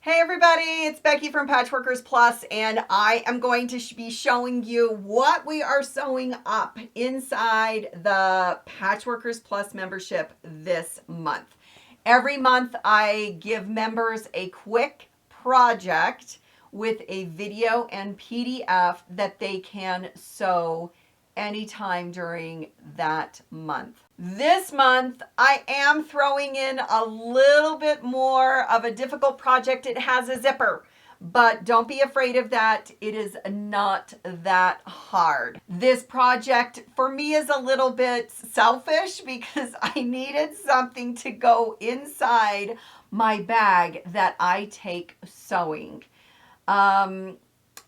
Hey everybody, it's Becky from Patchworkers Plus, and I am going to be showing you what we are sewing up inside the Patchworkers Plus membership this month. Every month I give members a quick project with a video and PDF that they can sew anytime during that month. This month, I am throwing in a little bit more of a difficult project. It has a zipper, but don't be afraid of that. It is not that hard. This project for me is a little bit selfish because I needed something to go inside my bag that I take sewing.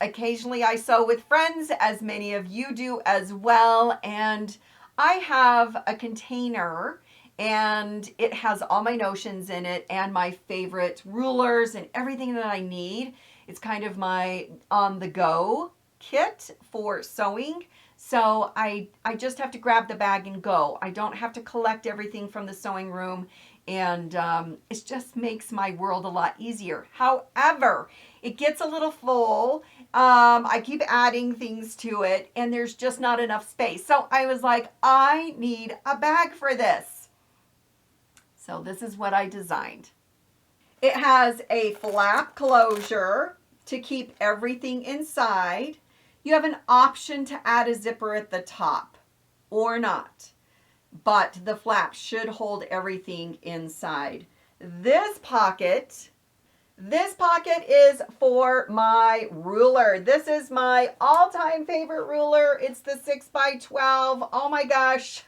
Occasionally I sew with friends, as many of you do as well, and I have a container and it has all my notions in it and my favorite rulers and everything that I need. It's kind of my on-the-go kit for sewing. So I just have to grab the bag and go. I don't have to collect everything from the sewing room, and it just makes my world a lot easier. However, it gets a little full. I keep adding things to it and there's just not enough space. So I was like, I need a bag for this. So this is what I designed. It has a flap closure to keep everything inside. You have an option to add a zipper at the top or not, but the flap should hold everything inside. This pocket is for my ruler. This is my all-time favorite ruler. It's the 6x12. Oh my gosh.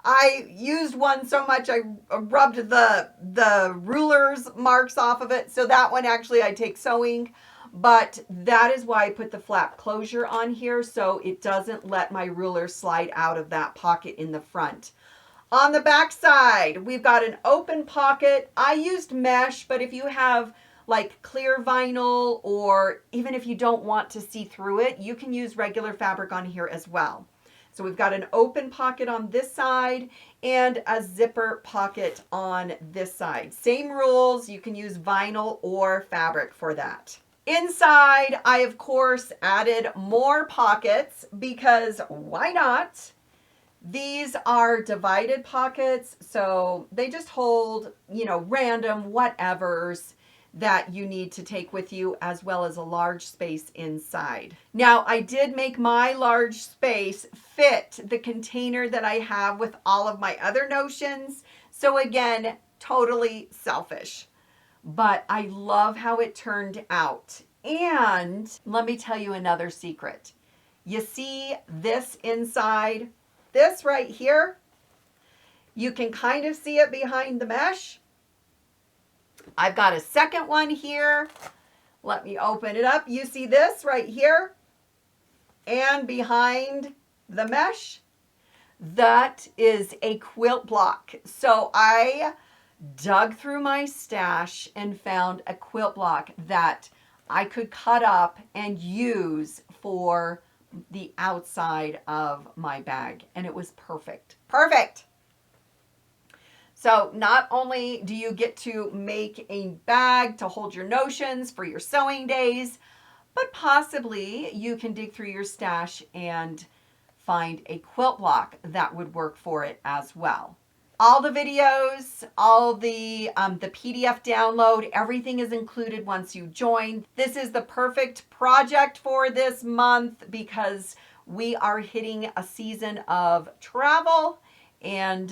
I used one so much I rubbed the ruler's marks off of it. So that one actually I take sewing, but that is why I put the flap closure on here so it doesn't let my ruler slide out of that pocket in the front. On the back side, we've got an open pocket. I used mesh, but if you have like clear vinyl, or even if you don't want to see through it, you can use regular fabric on here as well. So we've got an open pocket on this side and a zipper pocket on this side. Same rules, you can use vinyl or fabric for that. Inside, I of course added more pockets because why not? These are divided pockets, so they just hold, random whatevers that you need to take with you, as well as a large space inside. Now, I did make my large space fit the container that I have with all of my other notions. So again, totally selfish, but I love how it turned out. And let me tell you another secret. You see this inside? This right here, you can kind of see it behind the mesh. I've got a second one here. Let me open it up. You see this right here and behind the mesh? That is a quilt block. So I dug through my stash and found a quilt block that I could cut up and use for the outside of my bag, and it was perfect. Perfect. So not only do you get to make a bag to hold your notions for your sewing days, but possibly you can dig through your stash and find a quilt block that would work for it as well. All the videos, all the PDF download, everything is included once you join. This is the perfect project for this month because we are hitting a season of travel, and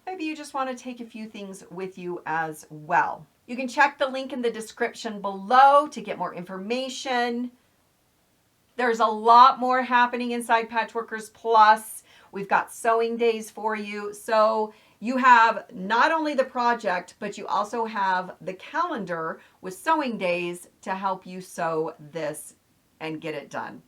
maybe you just want to take a few things with you as well. You can check the link in the description below to get more information. There's a lot more happening inside Patchworkers Plus. We've got sewing days for you. So you have not only the project, but you also have the calendar with sewing days to help you sew this and get it done.